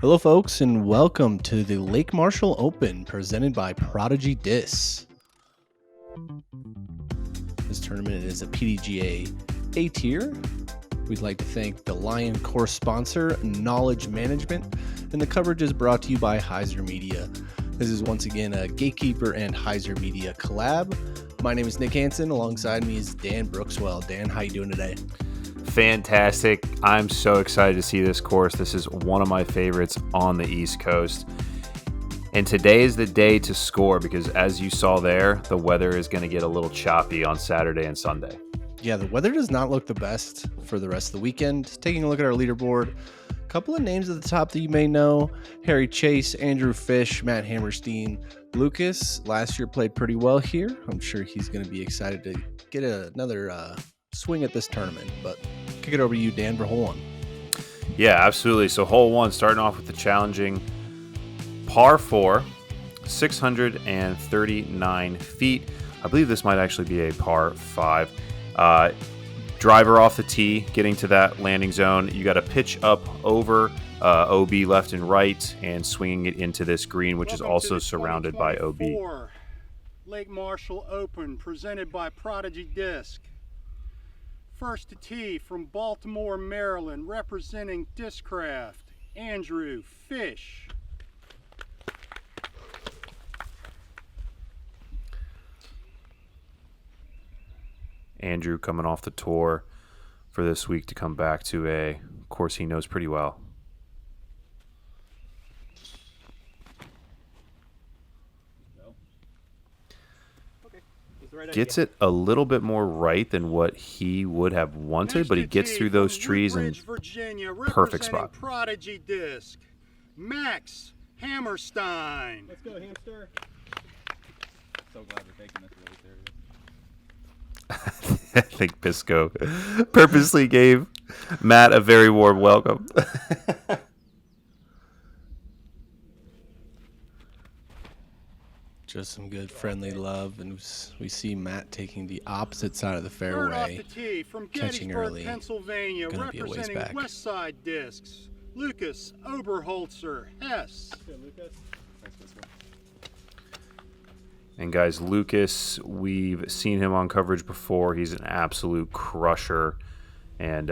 Hello, folks, and welcome to the Lake Marshall Open presented by Prodigy Disc. This tournament is a PDGA A tier. We'd like to thank the Lion Course sponsor, Knowledge Management, and the coverage is brought to you by Heiser Media. This is once again a Gatekeeper and Heiser Media collab. My name is Nick Hanson. Alongside me is Dan Brookswell. Dan, how you doing today? Fantastic. I'm so excited to see this course. This is one of my favorites on the East Coast. And today is the day to score because as you saw there, the weather is going to get a little choppy on Saturday and Sunday. Yeah, the weather does not look the best for the rest of the weekend. Taking a look at our leaderboard, a couple of names at the top that you may know: Harry Chase, Andrew Fish, Matt Hammerstein. Lucas last year played pretty well here. I'm sure he's going to be excited to get another swing at this tournament. But kick it over to you, Dan, for hole one. Yeah, absolutely. So hole one, starting off with the challenging par 4, 639 feet. I believe this might actually be a par 5. Driver off the tee, getting to that landing zone. You got to pitch up over OB left and right and swinging it into this green, which is also surrounded by OB. Lake Marshall Open, presented by Prodigy Disc. First to tee from Baltimore, Maryland, representing Discraft, Andrew Fish. Andrew coming off the tour for this week to come back to a course he knows pretty well. Gets it a little bit more right than what he would have wanted, but he gets through those trees in perfect spot. Prodigy Disc, Max Hammerstein. Let's go, hamster. So glad we're taking this really serious. I think Biscoe purposely gave Matt a very warm welcome. Just some good friendly love, and we see Matt taking the opposite side of the fairway, catching early. Pennsylvania, Gonna be a ways back. West Side Discs, Lucas Oberholtzer Hess. And guys, Lucas, we've seen him on coverage before. He's an absolute crusher. And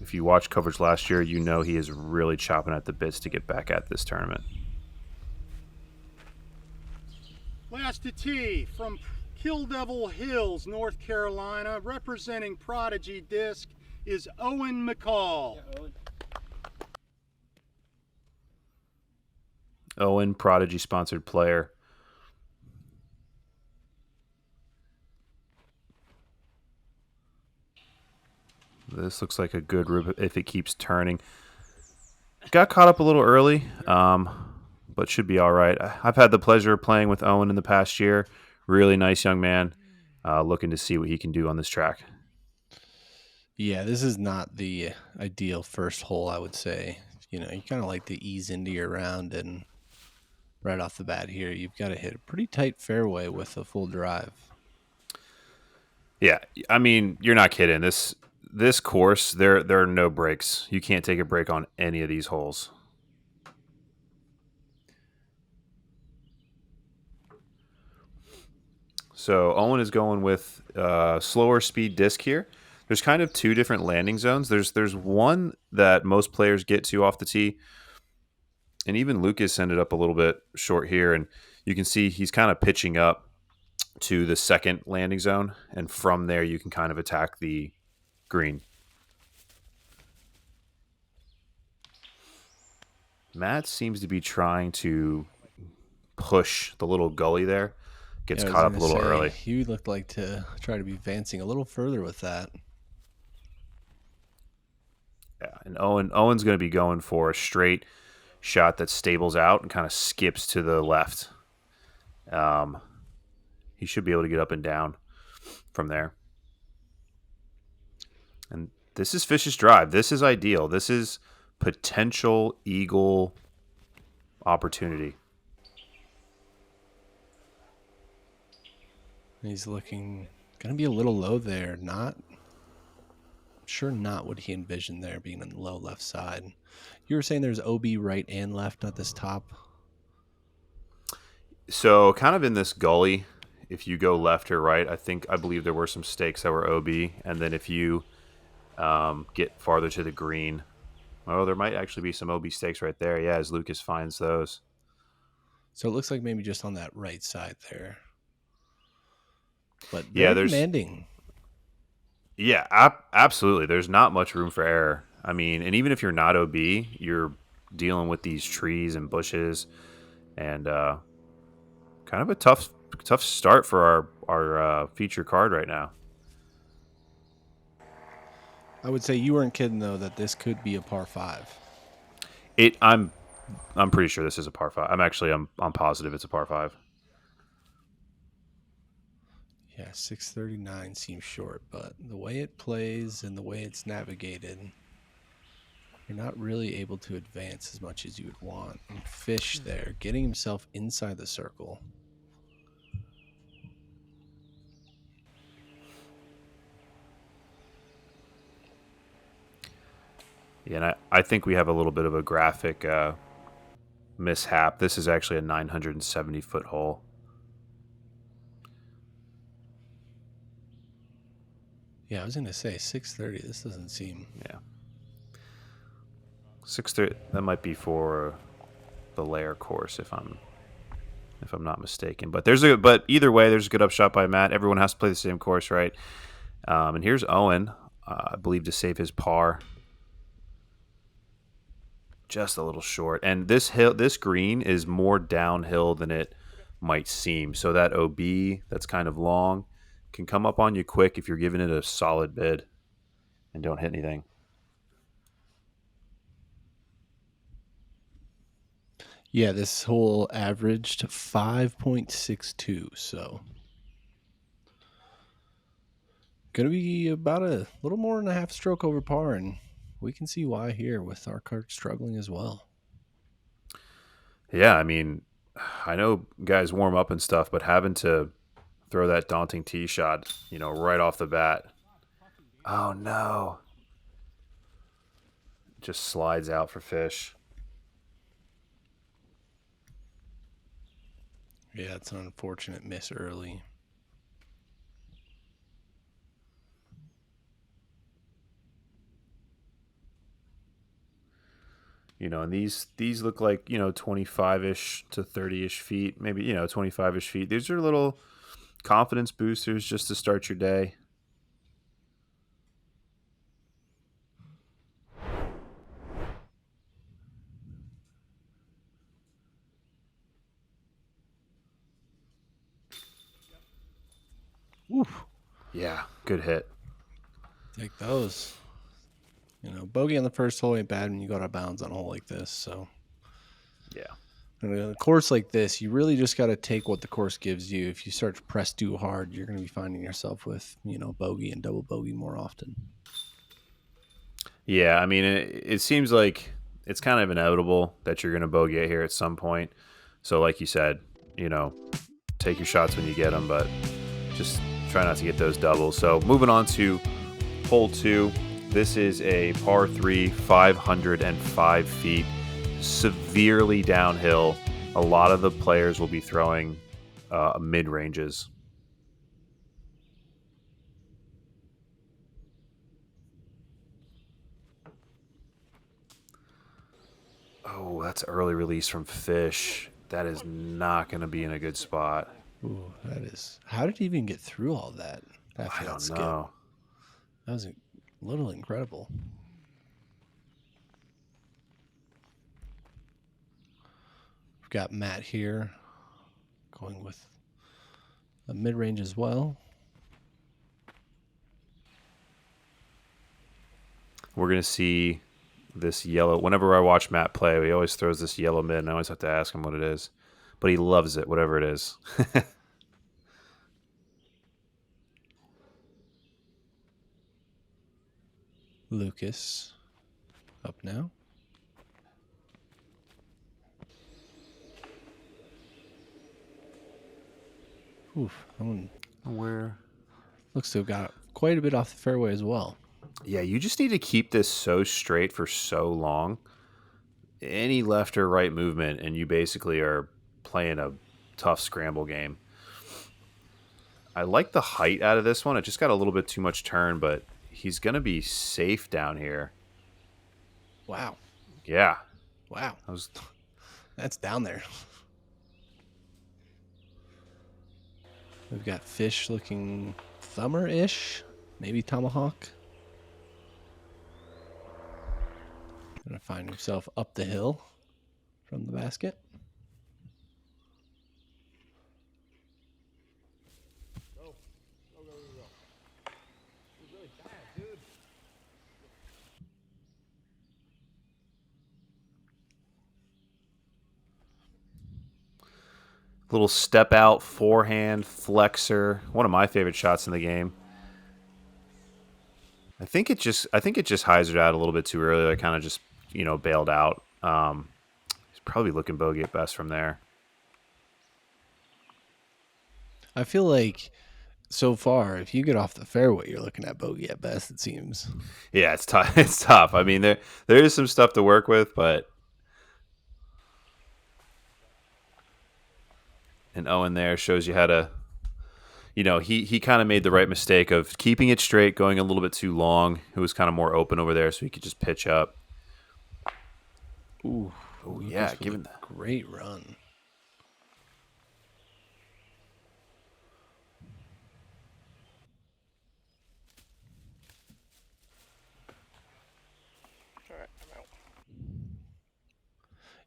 if you watched coverage last year, you know he is really chopping at the bits to get back at this tournament. Last to tee from Kill Devil Hills, North Carolina, representing Prodigy Disc, is Owen McCall. Yeah, Owen. Owen, Prodigy-sponsored player. This looks like a good rip if it keeps turning. Got caught up a little early, but should be all right. I've had the pleasure of playing with Owen in the past year. Really nice young man. Looking to see what he can do on this track. Yeah, this is not the ideal first hole, I would say. You know, you kind of like to ease into your round, and right off the bat here, you've got to hit a pretty tight fairway with a full drive. Yeah, I mean, you're not kidding. This course, there are no breaks. You can't take a break on any of these holes. So Owen is going with slower speed disc here. There's kind of two different landing zones. There's one that most players get to off the tee, and even Lucas ended up a little bit short here, and you can see he's kind of pitching up to the second landing zone, and from there you can kind of attack the green. Matt seems to be trying to push the little gully there. Gets caught up a little early. He looked like to try to be advancing a little further with that. Yeah, and Owen's going to be going for a straight shot that stables out and kind of skips to the left. He should be able to get up and down from there. And this is Fish's drive. This is ideal. This is potential eagle opportunity. He's looking going to be a little low there. Not sure not what he envisioned there, being on the low left side. You were saying there's OB right and left at this top. So kind of in this gully, if you go left or right, I believe there were some stakes that were OB, and then if you get farther to the green, oh, there might actually be some OB stakes right there. Yeah, as Lucas finds those. So it looks like maybe just on that right side there. But Yeah, very demanding. Yeah, absolutely. There's not much room for error. I mean, and even if you're not OB, you're dealing with these trees and bushes, and kind of a tough start for our feature card right now. I would say you weren't kidding though that this could be a par 5. I'm pretty sure this is a par 5. I'm positive it's a par 5. Yeah, 639 seems short, but the way it plays and the way it's navigated, you're not really able to advance as much as you would want. And Fish there, getting himself inside the circle. Yeah, and I think we have a little bit of a graphic mishap. This is actually a 970-foot hole. Yeah, I was going to say 630. This doesn't seem... Yeah. 630, that might be for the layer course if I'm not mistaken. But either way, there's a good upshot by Matt. Everyone has to play the same course, right? And here's Owen, I believe, to save his par. Just a little short. And this green is more downhill than it might seem. So that OB that's kind of long can come up on you quick if you're giving it a solid bid and don't hit anything. Yeah, this hole averaged 5.62, so going to be about a little more than a half stroke over par, and we can see why here with our card struggling as well. Yeah, I mean, I know guys warm up and stuff, but having to throw that daunting tee shot, right off the bat. Oh, no. Just slides out for Fish. Yeah, it's an unfortunate miss early. And these look like, 25-ish to 30-ish feet, maybe, 25-ish feet. These are little confidence boosters just to start your day. Oof. Yeah, good hit. Take those. Bogey on the first hole ain't bad when you go out of bounds on a hole like this. So, yeah. And a course like this, you really just got to take what the course gives you. If you start to press too hard, you're going to be finding yourself with, bogey and double bogey more often. Yeah, I mean, it seems like it's kind of inevitable that you're going to bogey it here at some point. So, like you said, take your shots when you get them, but just try not to get those doubles. So, moving on to hole 2. This is a par 3, 505 feet, severely downhill. A lot of the players will be throwing mid-ranges. Oh, that's early release from Fish. That is not going to be in a good spot. Ooh, that is. How did he even get through all that? I don't know. That was a little incredible. We've got Matt here going with a mid-range as well. We're going to see this yellow. Whenever I watch Matt play, he always throws this yellow mid, and I always have to ask him what it is. But he loves it, whatever it is. Lucas up now. Oof, that one Where? looks to have got quite a bit off the fairway as well. Yeah, you just need to keep this so straight for so long. Any left or right movement, and you basically are playing a tough scramble game. I like the height out of this one. It just got a little bit too much turn, but he's going to be safe down here. Wow. Yeah. Wow. That's down there. We've got fish looking thumber-ish. Maybe tomahawk. Gonna find himself up the hill from the basket. Little step out, forehand, flexor. One of my favorite shots in the game. I think it just hyzered out a little bit too early. I kind of just, bailed out. He's probably looking bogey at best from there. I feel like so far, if you get off the fairway, you're looking at bogey at best, it seems. Yeah, it's tough. It's tough. I mean, there is some stuff to work with, but and Owen there shows you how to, he kind of made the right mistake of keeping it straight, going a little bit too long. It was kind of more open over there, so he could just pitch up. Ooh, yeah, given that great run.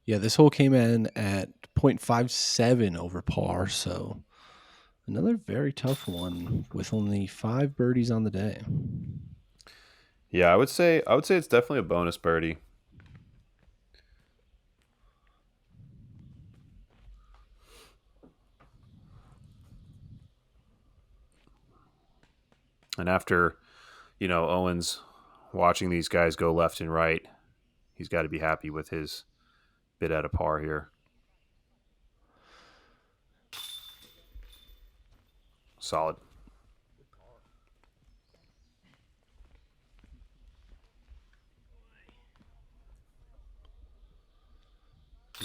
Yeah, this hole came in at 0.57 over par, so another very tough one with only 5 birdies on the day. Yeah, I would say it's definitely a bonus birdie. And after, Owen's watching these guys go left and right, he's got to be happy with his bid at a par here. Solid.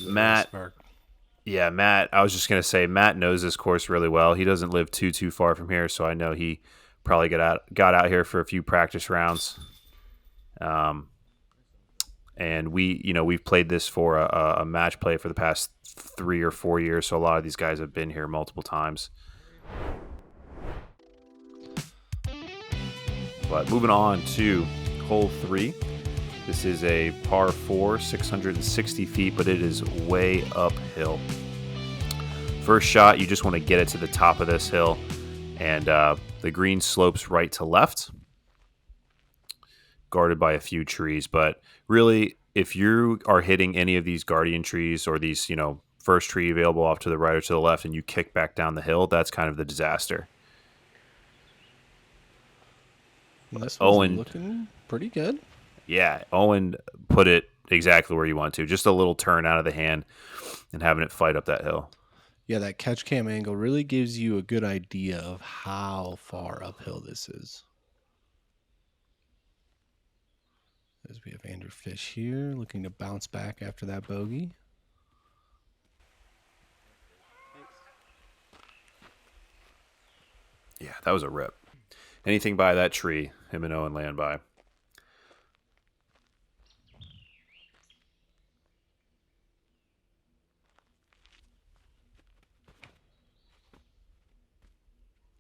Matt. Yeah, Matt. I was just going to say, Matt knows this course really well. He doesn't live too far from here, so I know he probably got out here for a few practice rounds. And we've played this for a match play for the past 3 or 4 years, so a lot of these guys have been here multiple times. But moving on to hole 3. This is a par 4, 660 feet, but it is way uphill. First shot, you just want to get it to the top of this hill, and the green slopes right to left, guarded by a few trees. But really, if you are hitting any of these guardian trees or these, first tree available off to the right or to the left, and you kick back down the hill, that's kind of the disaster. This one's looking pretty good. Yeah, Owen put it exactly where you want to. Just a little turn out of the hand and having it fight up that hill. Yeah, that catch cam angle really gives you a good idea of how far uphill this is. As we have Andrew Fish here looking to bounce back after that bogey. Yeah, that was a rip. Anything by that tree, him and Owen land by.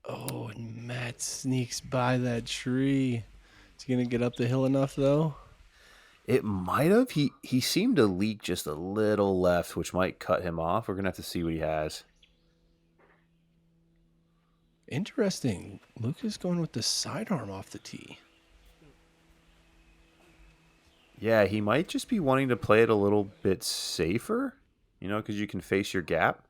Oh, and Matt sneaks by that tree. Is he going to get up the hill enough, though? It might have. He seemed to leak just a little left, which might cut him off. We're going to have to see what he has. Interesting. Lucas going with the sidearm off the tee. Yeah, he might just be wanting to play it a little bit safer, because you can face your gap.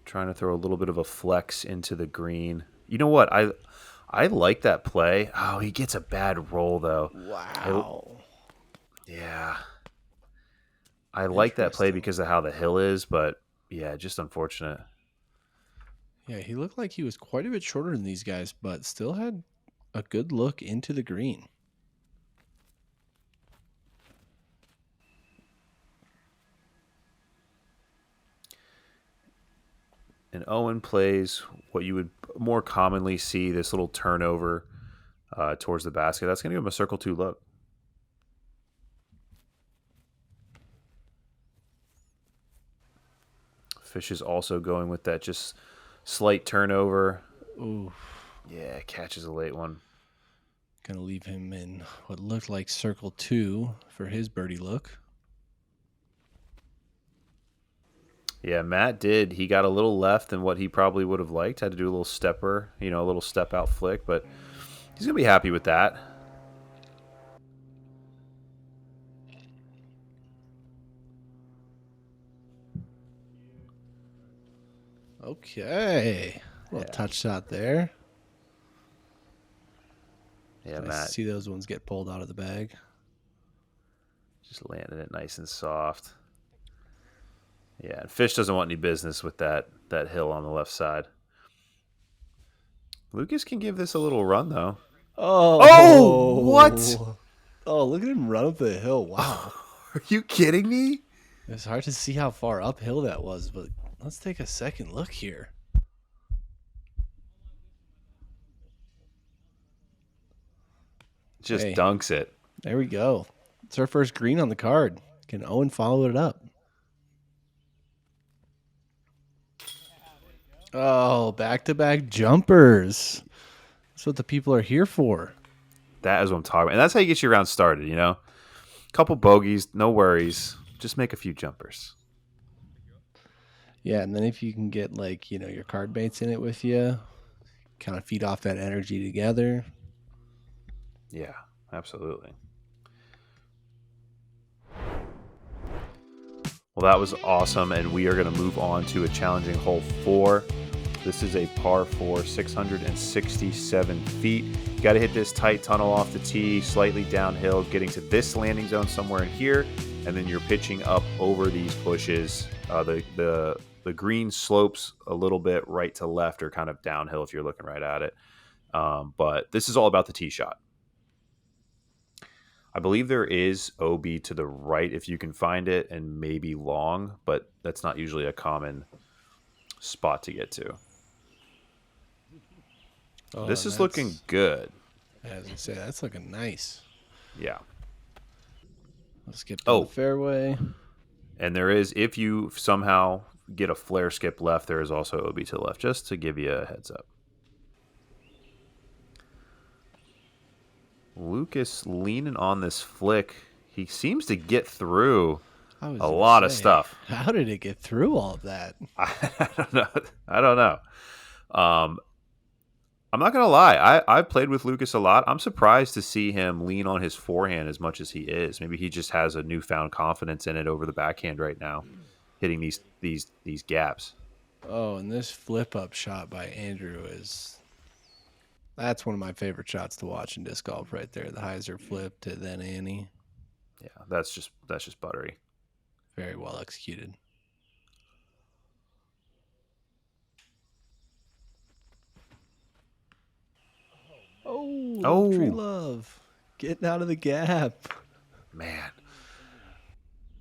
Trying to throw a little bit of a flex into the green. You know what? I like that play. Oh, he gets a bad roll, though. Wow. Yeah. I like that play because of how the hill is, but yeah, just unfortunate. Yeah, he looked like he was quite a bit shorter than these guys, but still had a good look into the green. And Owen plays what you would more commonly see, this little turnover towards the basket. That's going to give him a circle 2 look. Fish is also going with that just slight turnover. Ooh. Yeah, catches a late one. Gonna leave him in what looked like circle 2 for his birdie look. Yeah, Matt did. He got a little left than what he probably would have liked. Had to do a little stepper, a little step out flick, but he's going to be happy with that. Okay. Little touch shot there. Yeah, Nice Matt to see those ones get pulled out of the bag. just landing it nice and soft. Yeah, and Fish doesn't want any business with that hill on the left side. Lucas can give this a little run, though. Oh, what? Oh, look at him run up the hill. Wow. Are you kidding me? It's hard to see how far uphill that was, but let's take a second look here. Just dunks it. There we go. It's our first green on the card. Can Owen follow it up? Oh, back-to-back jumpers. That's what the people are here for. That is what I'm talking about. And that's how you get your round started, Couple bogeys, no worries. Just make a few jumpers. Yeah, and then if you can get, your card mates in it with you, kind of feed off that energy together. Yeah, absolutely. Well, that was awesome, and we are going to move on to a challenging hole 4. This is a par 4, 667 feet. You got to hit this tight tunnel off the tee, slightly downhill, getting to this landing zone somewhere in here, and then you're pitching up over these bushes. The green slopes a little bit right to left, or kind of downhill if you're looking right at it. But this is all about the tee shot. I believe there is OB to the right if you can find it, and maybe long, but that's not usually a common spot to get to. Oh, this is looking good. I was going to say, that's looking nice. Yeah. Let's get to the fairway. And there is, if you somehow get a flare skip left, there is also OB to the left, just to give you a heads up. Lucas leaning on this flick. He seems to get through a lot of stuff. How did it get through all of that? I don't know. I'm not going to lie. I've played with Lucas a lot. I'm surprised to see him lean on his forehand as much as he is. Maybe he just has a newfound confidence in it over the backhand right now, hitting these gaps. Oh, and this flip-up shot by Andrew that's one of my favorite shots to watch in disc golf right there. The hyzer flip to then Annie. Yeah, that's just buttery. Very well executed. Oh, Tree Love. Getting out of the gap. Man.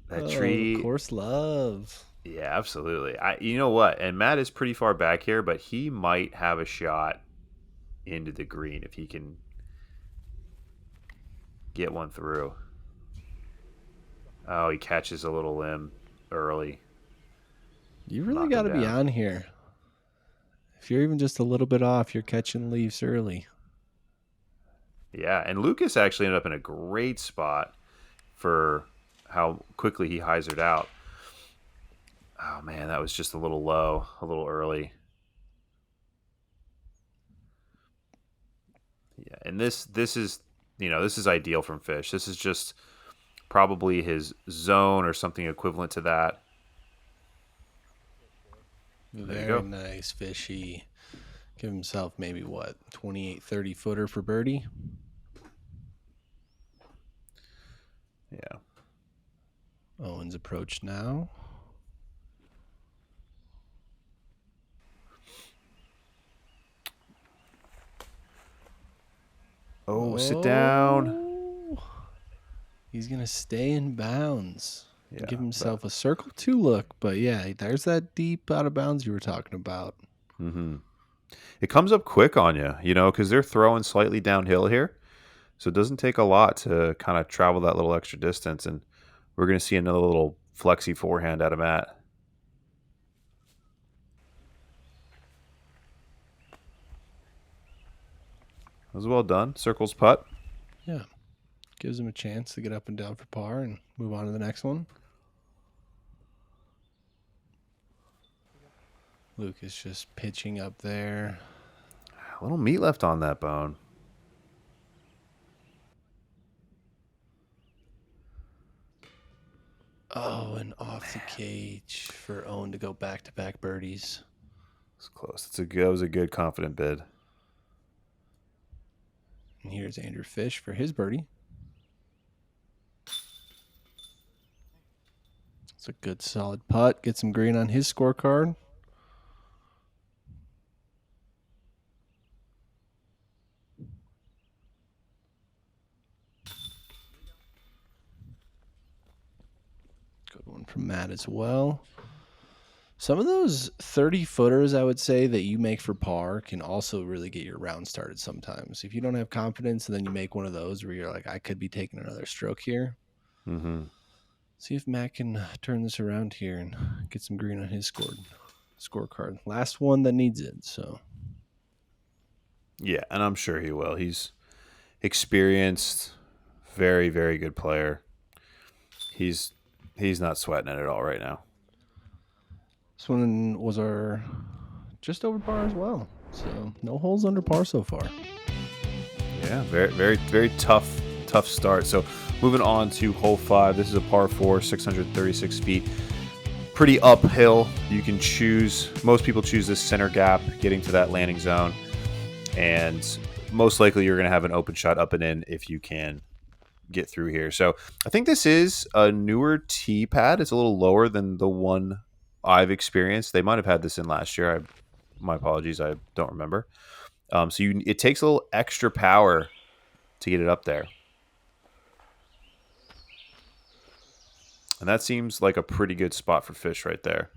That tree. Of course, Love. Yeah, absolutely. You know what? And Matt is pretty far back here, but he might have a shot into the green if he can get one through. Oh, he catches a little limb early. You really got to be on here. If you're even just a little bit off, you're catching leaves early. Yeah, and Lucas actually ended up in a great spot for how quickly he hyzered out. Oh, man, that was just a little low, a little early. Yeah, and this is ideal from Fish. This is just probably his zone or something equivalent to that. Very nice, Fishy. Give himself maybe 28, 30 footer for birdie. Yeah. Owen's approach now. Oh, sit down. Oh. He's going to stay in bounds. Yeah, Give himself a circle 2 look. But yeah, there's that deep out of bounds you were talking about. Mm-hmm. It comes up quick on you, because they're throwing slightly downhill here. So it doesn't take a lot to kind of travel that little extra distance. And we're going to see another little flexy forehand out of Matt. That was well done. Circles putt. Yeah. Gives him a chance to get up and down for par and move on to the next one. Luke is just pitching up there. A little meat left on that bone. Oh, and off the cage for Owen to go back-to-back birdies. It's close. That was a good confident bid. And here's Andrew Fish for his birdie. It's a good solid putt. Get some green on his scorecard. Good one from Matt as well. Some of those 30-footers, I would say, that you make for par can also really get your round started sometimes. If you don't have confidence and then you make one of those where you're like, I could be taking another stroke here. Mm-hmm. See if Matt can turn this around here and get some green on his scorecard. Last one that needs it, so. Yeah, and I'm sure he will. He's experienced, very, very good player. He's not sweating it at all right now. This one was our just over par as well. So no holes under par so far. Yeah, very, very, very tough start. So moving on to hole 5. This is a par 4, 636 feet. Pretty uphill. You can choose. Most people choose this center gap, getting to that landing zone. And most likely you're going to have an open shot up and in if you can get through here. So I think this is a newer tee pad. It's a little lower than the one I've experienced. They might have had this in last year. My apologies. I don't remember. It takes a little extra power to get it up there. And that seems like a pretty good spot for Fish right there.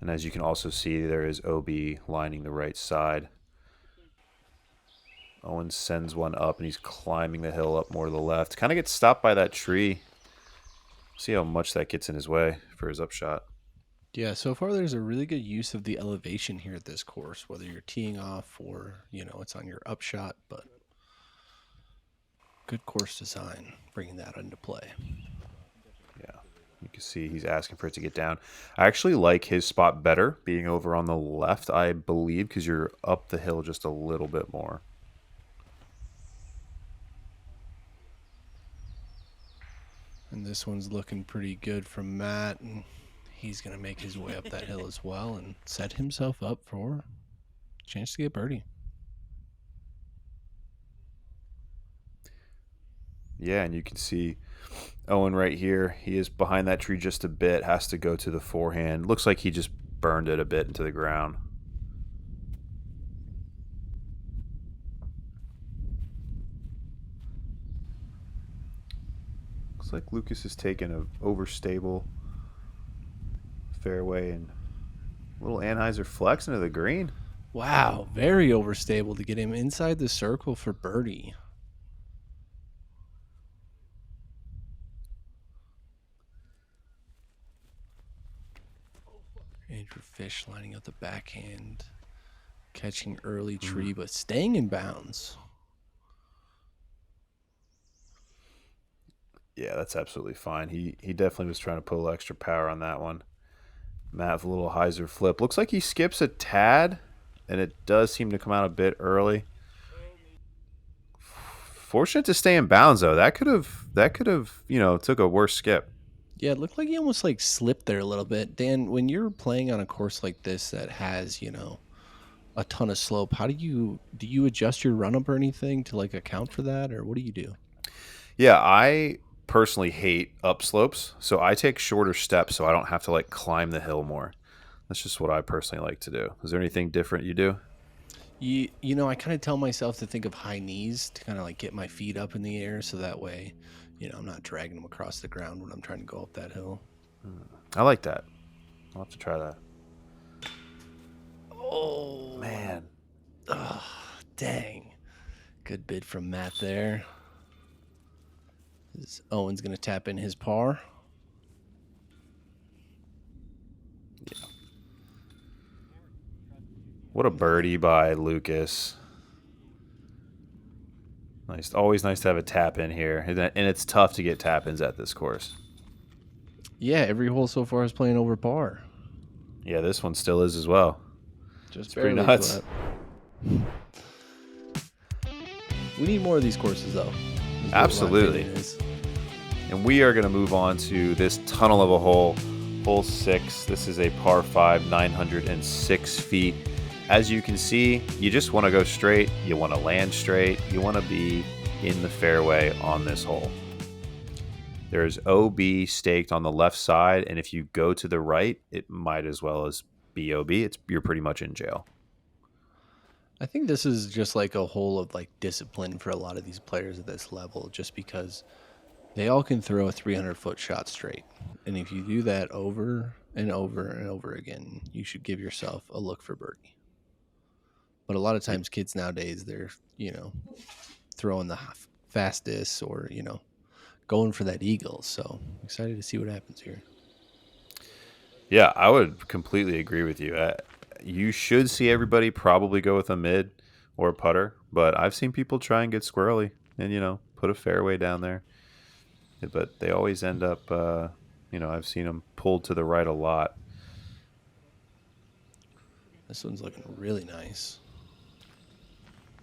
And as you can also see, there is OB lining the right side. Owen sends one up, and he's climbing the hill up more to the left. Kind of gets stopped by that tree. See how much that gets in his way for his upshot. Yeah, so far there's a really good use of the elevation here at this course, whether you're teeing off or, it's on your upshot, but good course design, bringing that into play. Yeah, you can see he's asking for it to get down. I actually like his spot better, being over on the left, I believe, because you're up the hill just a little bit more. And this one's looking pretty good from Matt, and he's going to make his way up that hill as well and set himself up for a chance to get birdie. Yeah, and you can see Owen right here. He is behind that tree just a bit, has to go to the forehand. Looks like he just burned it a bit into the ground. Looks like Lucas has taken an overstable fairway and a little Anheuser flex into the green. Wow, very overstable to get him inside the circle for birdie. Andrew Fish lining up the backhand, catching early tree, but staying in bounds. Yeah, that's absolutely fine. He definitely was trying to put a little extra power on that one. Matt with a little hyzer flip. Looks like he skips a tad, and it does seem to come out a bit early. Fortunate to stay in bounds, though. That could have took a worse skip. Yeah, it looked like he almost slipped there a little bit. Dan, when you're playing on a course like this that has, a ton of slope, how do you adjust your run up or anything to account for that, or what do you do? Yeah, I personally hate upslopes, so I take shorter steps so I don't have to climb the hill more. That's just what I personally like to do. Is there anything different you do? You know, I kind of tell myself to think of high knees to kind of like get my feet up in the air, so that way, you know, I'm not dragging them across the ground when I'm trying to go up that hill. I like that. I'll have to try that. Oh Man. oh, dang! Good bid from Matt there. Owen's gonna tap in his par. What a birdie by Lucas. Nice. Always nice to have a tap in here. And it's tough to get tap ins at this course. Yeah, every hole so far is playing over par. Yeah, this one still is as well. Just It's pretty barely. nuts. We need more of these courses, though. Is what my Absolutely. opinion is. And we are going to move on to this tunnel of a hole, hole 6. This is a par 5, 906 feet. As you can see, you just want to go straight. You want to land straight. You want to be in the fairway on this hole. There's OB staked on the left side, and if you go to the right, it might as well as be OB. You're pretty much in jail. I think this is just like a hole of like discipline for a lot of these players at this level, just because they all can throw a 300-foot shot straight. And if you do that over and over and over again, you should give yourself a look for birdie. But a lot of times kids nowadays, they're, you know, throwing the fastest or, you know, going for that eagle. So excited to see what happens here. Yeah, I would completely agree with you. You should see everybody probably go with a mid or a putter, but I've seen people try and get squirrely and, you know, put a fairway down there. But they always end up, you know, I've seen them pulled to the right a lot. This one's looking really nice.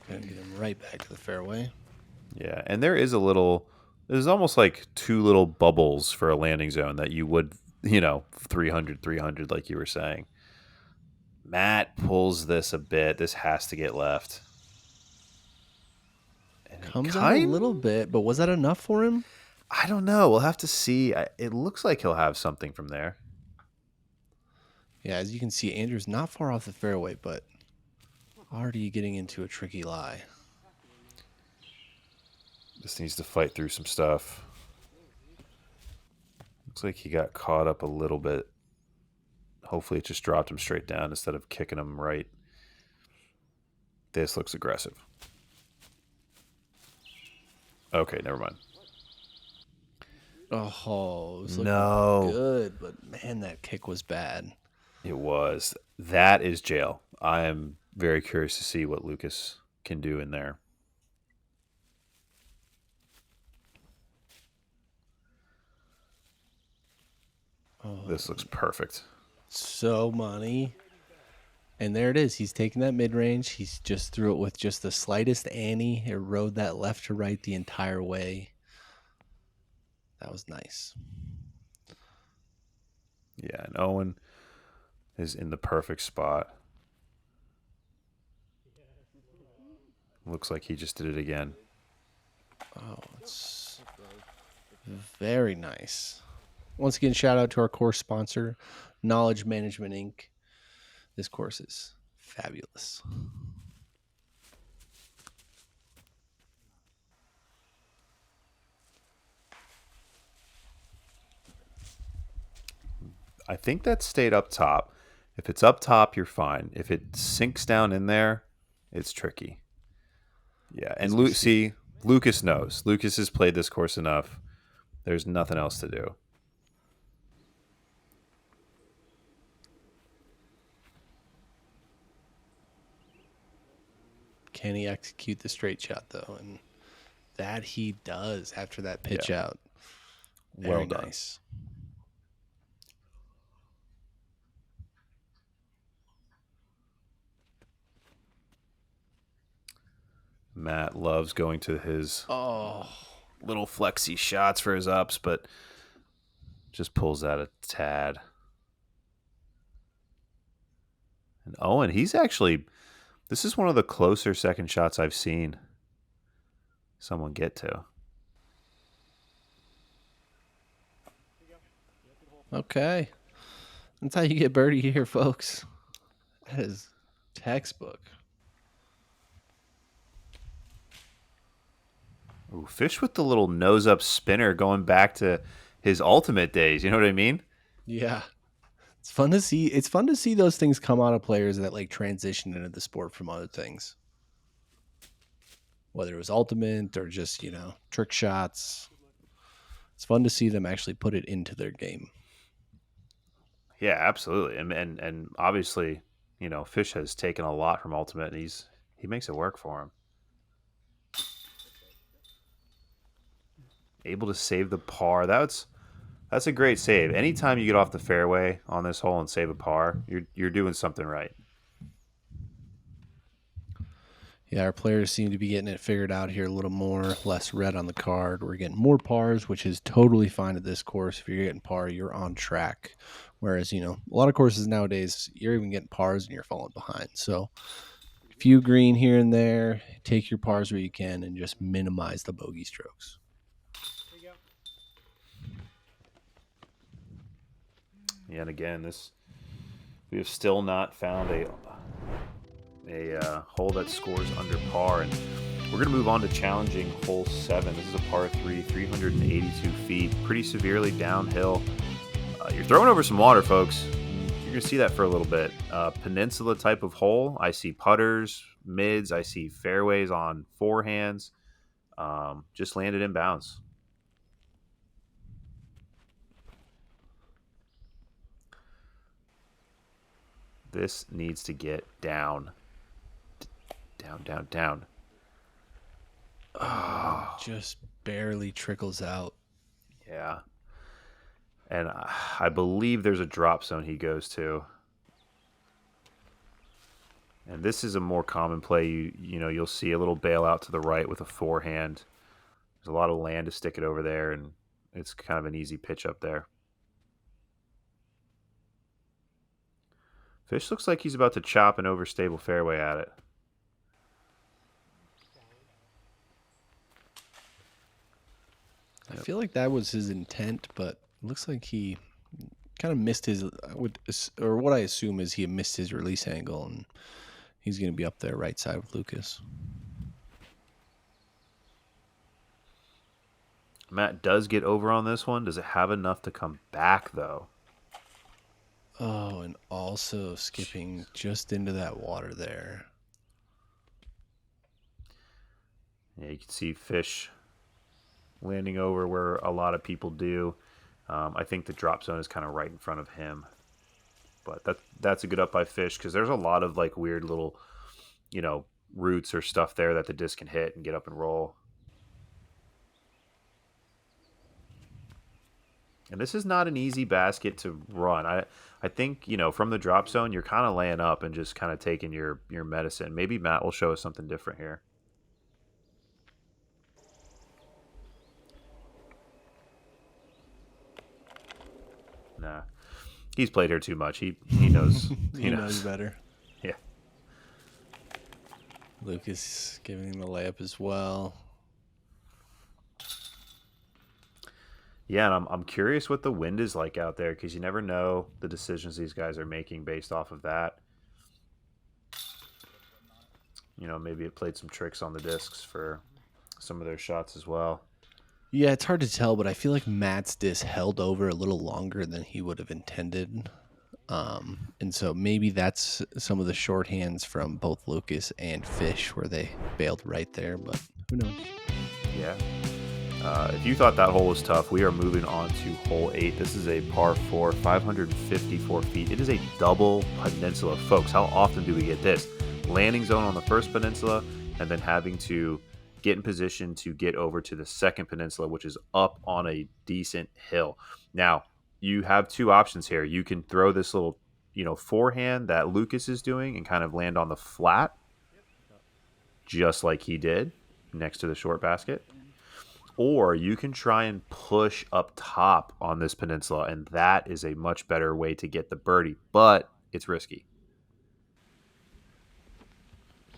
Gonna get him right back to the fairway. Yeah, and there's almost like two little bubbles for a landing zone that you would, you know, 300 like you were saying. Matt pulls this a bit. This has to get left. And Comes out a little bit, but was that enough for him? I don't know. We'll have to see. It looks like he'll have something from there. Yeah, as you can see, Andrew's not far off the fairway, but already getting into a tricky lie. Just needs to fight through some stuff. Looks like he got caught up a little bit. Hopefully it just dropped him straight down instead of kicking him right. This looks aggressive. Okay, never mind. Oh, it was looking good, but man, that kick was bad. It was. That is jail. I am very curious to see what Lucas can do in there. Oh, This looks perfect. so money. And there it is. He's taking that mid-range. He's just threw it with just the slightest ante. It rode that left to right the entire way. That was nice. Yeah, and Owen is in the perfect spot. Looks like he just did it again. Oh, it's very nice. Once again, shout out to our course sponsor, Knowledge Management Inc. This course is fabulous. I think that stayed up top. If it's up top, you're fine. If it sinks down in there, it's tricky. Yeah, and Lucas knows. Lucas has played this course enough. There's nothing else to do. Can he execute the straight shot, though? And that he does after that pitch out. Very Well done. nice. Matt loves going to his little flexy shots for his ups, but just pulls that a tad. And Owen, this is one of the closer second shots I've seen someone get to. Okay. That's how you get birdie here, folks. That is textbook. Ooh, Fish with the little nose up spinner going back to his ultimate days. You know what I mean? Yeah. It's fun to see. It's fun to see those things come out of players that like transition into the sport from other things. Whether it was ultimate or just, trick shots. It's fun to see them actually put it into their game. Yeah, absolutely. And obviously, Fish has taken a lot from ultimate, and he makes it work for him. Able to save the par. That's a great save. Anytime you get off the fairway on this hole and save a par, you're doing something right. Yeah, our players seem to be getting it figured out here a little more, less red on the card. We're getting more pars, which is totally fine at this course. If you're getting par, you're on track. Whereas, a lot of courses nowadays, you're even getting pars and you're falling behind. So, a few green here and there, take your pars where you can and just minimize the bogey strokes. Yeah, and again, we have still not found a hole that scores under par, and we're going to move on to challenging hole 7. This is a par 3, 382 feet, pretty severely downhill. You're throwing over some water, folks. You're going to see that for a little bit. Peninsula type of hole. I see putters, mids. I see fairways on forehands. Just landed in bounds. This needs to get down. Down. Oh, just barely trickles out. Yeah. And I believe there's a drop zone he goes to. And this is a more common play. You'll see a little bailout to the right with a forehand. There's a lot of land to stick it over there, and it's kind of an easy pitch up there. Fish looks like he's about to chop an overstable fairway at it. I feel like that was his intent, but it looks like he kind of missed his, or what I assume is he missed his release angle, and he's going to be up there right side with Lucas. Matt does get over on this one. Does it have enough to come back, though? Oh, and also skipping just into that water there. Yeah, you can see Fish landing over where a lot of people do. I think the drop zone is kind of right in front of him. But that's a good up by Fish, because there's a lot of like weird little, roots or stuff there that the disc can hit and get up and roll. And this is not an easy basket to run. I think, from the drop zone, you're kind of laying up and just kind of taking your medicine. Maybe Matt will show us something different here. Nah. He's played here too much. He knows. he knows better. Yeah. Lucas giving him a layup as well. Yeah, and I'm curious what the wind is like out there, because you never know the decisions these guys are making based off of that. Maybe it played some tricks on the discs for some of their shots as well. Yeah, it's hard to tell, but I feel like Matt's disc held over a little longer than he would have intended. And so maybe that's some of the shorthands from both Lucas and Fish where they bailed right there, but who knows? Yeah. If you thought that hole was tough, we are moving on to hole 8. This is a par 4, 554 feet. It is a double peninsula. Folks, how often do we get this? Landing zone on the first peninsula, and then having to get in position to get over to the second peninsula, which is up on a decent hill. Now, you have two options here. You can throw this little, forehand that Lucas is doing and kind of land on the flat, just like he did next to the short basket. Or you can try and push up top on this peninsula, and that is a much better way to get the birdie, but it's risky.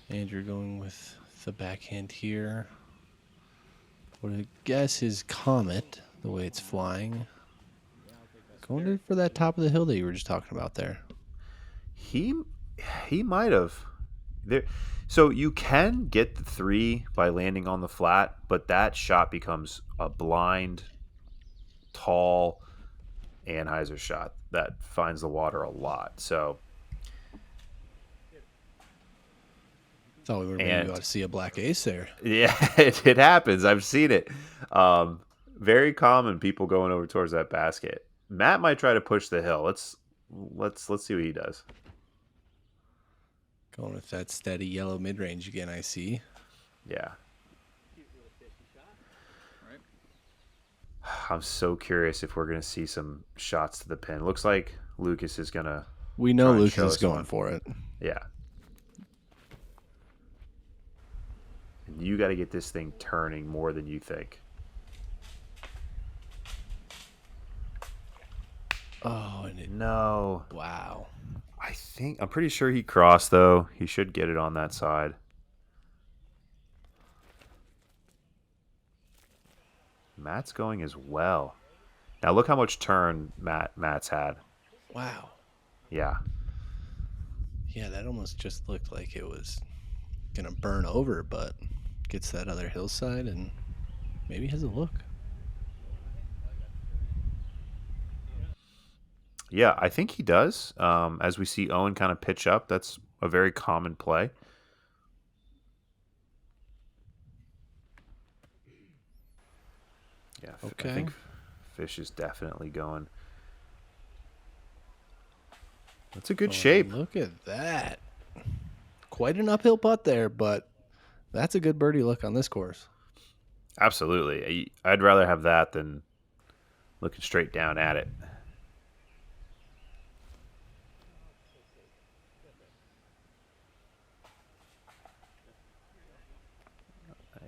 Andrew going with the backhand here. What I guess is Comet, the way it's flying. Going for that top of the hill that you were just talking about there. He might have. There, so you can get the 3 by landing on the flat, but that shot becomes a blind, tall Anheuser shot that finds the water a lot. So Thought we were maybe about to see a black ace there. yeah, it happens. I've seen it. Very common. People going over towards that basket. Matt might try to push the hill. Let's see what he does. Going with that steady yellow mid range again. I see. Yeah. I'm so curious if we're going to see some shots to the pin. Looks like Lucas is going to. We know Lucas is going for it. Yeah. And you got to get this thing turning more than you think. Oh, and no. Wow. I'm pretty sure he crossed, though. He should get it on that side. Matt's going as well. Now look how much turn Matt's had. Wow. Yeah. Yeah, that almost just looked like it was going to burn over, but gets that other hillside and maybe has a look. Yeah, I think he does. As we see Owen kind of pitch up, that's a very common play. Yeah, okay. I think Fish is definitely going. That's a good shape. Look at that. Quite an uphill putt there, but that's a good birdie look on this course. Absolutely. I'd rather have that than looking straight down at it.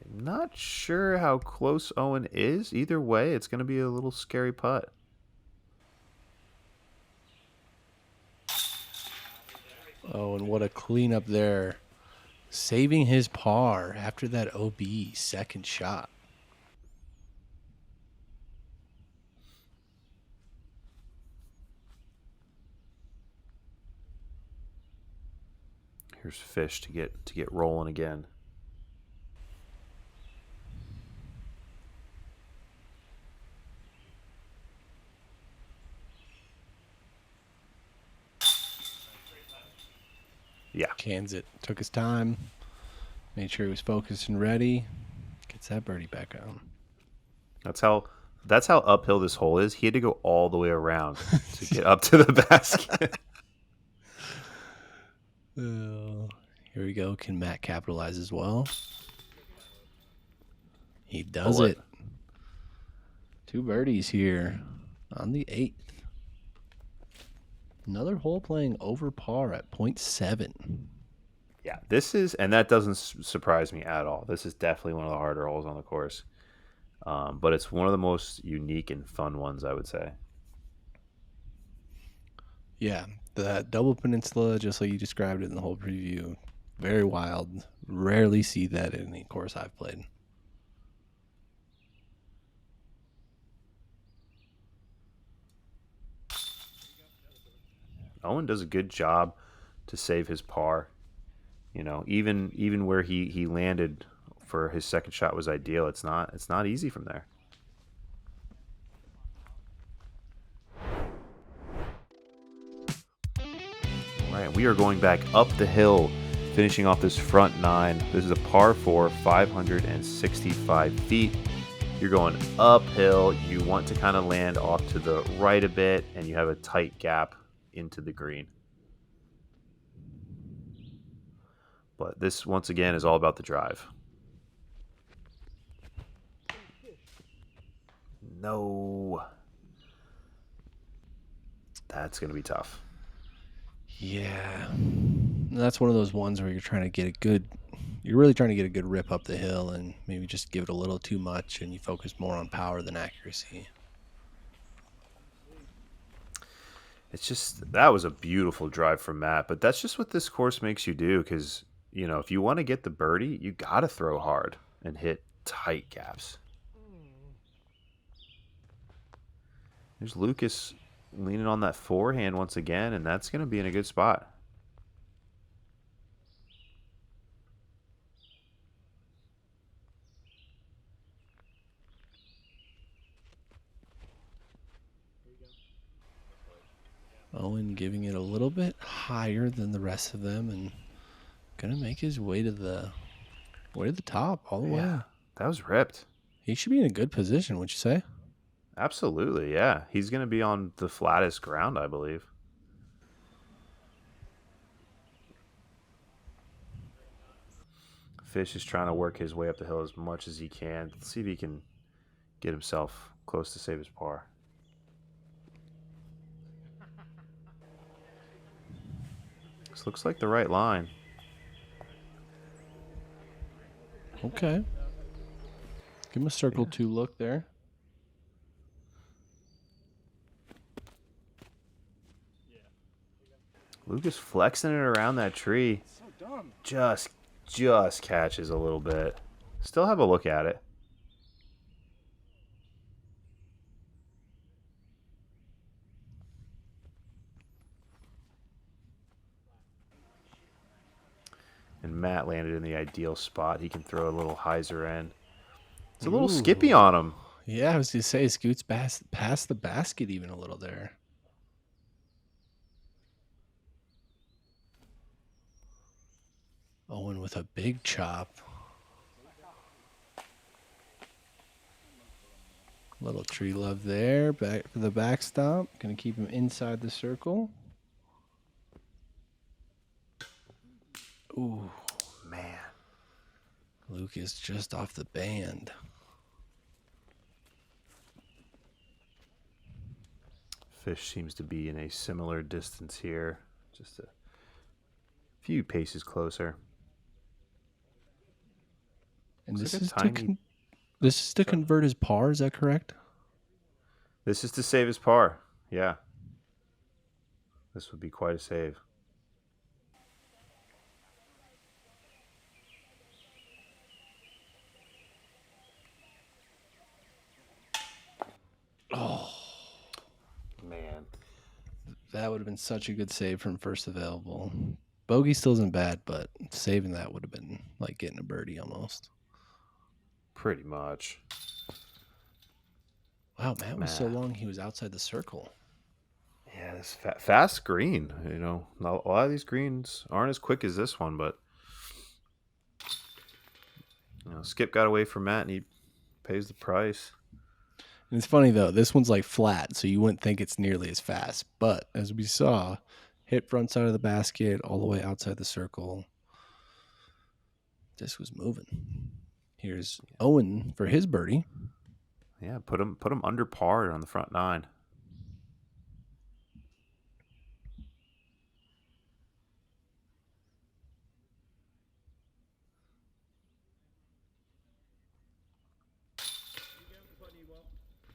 I'm not sure how close Owen is. Either way, it's going to be a little scary putt. Oh, and what a cleanup there. Saving his par after that OB second shot. Here's Fish to get rolling again. Yeah. Cans it. Took his time. Made sure he was focused and ready. Gets that birdie back on. That's how uphill this hole is. He had to go all the way around to get up to the basket. Here we go. Can Matt capitalize as well? He does it. 2 birdies here on the 8th. Another hole playing over par at 0.7. Yeah, and that doesn't surprise me at all. This is definitely one of the harder holes on the course. But it's one of the most unique and fun ones, I would say. Yeah, that double peninsula, just like you described it in the whole preview, very wild. Rarely see that in any course I've played. Owen does a good job to save his par. You know, even where he landed for his second shot was ideal. It's not easy from there. All right, we are going back up the hill, finishing off this front 9. This is a par 4, 565 feet. You're going uphill. You want to kind of land off to the right a bit, and you have a tight gap into the green. But this, once again, is all about the drive. No. That's going to be tough. Yeah. That's one of those ones where you're really trying to get a good rip up the hill and maybe just give it a little too much and you focus more on power than accuracy. It's just, that was a beautiful drive from Matt, but that's just what this course makes you do because, you know, if you want to get the birdie, you got to throw hard and hit tight gaps. There's Lucas leaning on that forehand once again, and that's going to be in a good spot. Owen giving it a little bit higher than the rest of them and gonna make his way to the top all the way. That was ripped. He should be in a good position, would you say? Absolutely, yeah. He's going to be on the flattest ground, I believe. Fish is trying to work his way up the hill as much as he can. Let's see if he can get himself close to save his par. This looks like the right line. Okay. Give him a circle 2 look there. Lucas flexing it around that tree. So dumb. Just catches a little bit. Still have a look at it. And Matt landed in the ideal spot. He can throw a little hyzer end. It's a little skippy on him. Yeah, I was going to say, scoots past the basket even a little there. Owen with a big chop. Little tree love there. Back for the backstop. Going to keep him inside the circle. Ooh, Man. Lucas just off the band. Fish seems to be in a similar distance here. Just a few paces closer. And Looks this like a is tiny- this is to convert his par, is that correct? This is to save his par. Yeah. This would be quite a save. Oh, Man. that would have been such a good save from first available. Bogey still isn't bad, but saving that would have been like getting a birdie almost. Pretty much. Wow, Matt was so long he was outside the circle. Yeah, this fast green. You know, a lot of these greens aren't as quick as this one, but you know, Skip got away from Matt and he pays the price. And it's funny though, this one's like flat, so you wouldn't think it's nearly as fast. But as we saw, hit front side of the basket all the way outside the circle. This was moving. Here's Owen for his birdie. Yeah, put him under par on the front 9.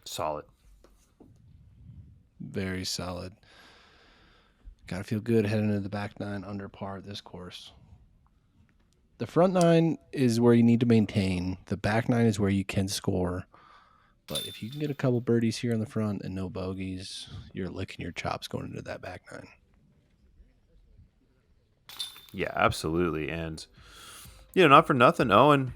Solid. Very solid. Gotta feel good heading into the back 9 under par at this course. The front 9 is where you need to maintain. The back 9 is where you can score. But if you can get a couple birdies here in the front and no bogeys, you're licking your chops going into that back 9. Yeah, absolutely. And, you know, not for nothing, Owen,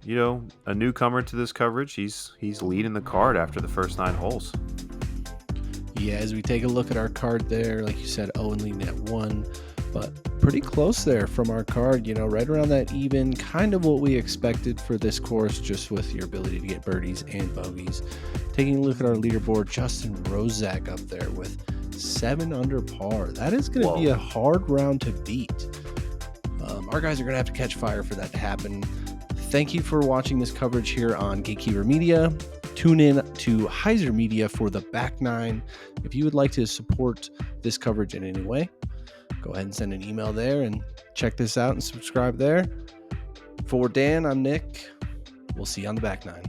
you know, a newcomer to this coverage, he's leading the card after the first 9 holes. Yeah, as we take a look at our card there, like you said, Owen leading at 1, but pretty close there from our card, you know, right around that even, kind of what we expected for this course, just with your ability to get birdies and bogeys. Taking a look at our leaderboard, Justin Rozak up there with 7 under par. That is going to be a hard round to beat. Our guys are going to have to catch fire for that to happen. Thank you for watching this coverage here on Gatekeeper Media. Tune in to Hyzer Media for the back 9. If you would like to support this coverage in any way, go ahead and send an email there and check this out and subscribe there. For Dan, I'm Nick. We'll see you on the back 9.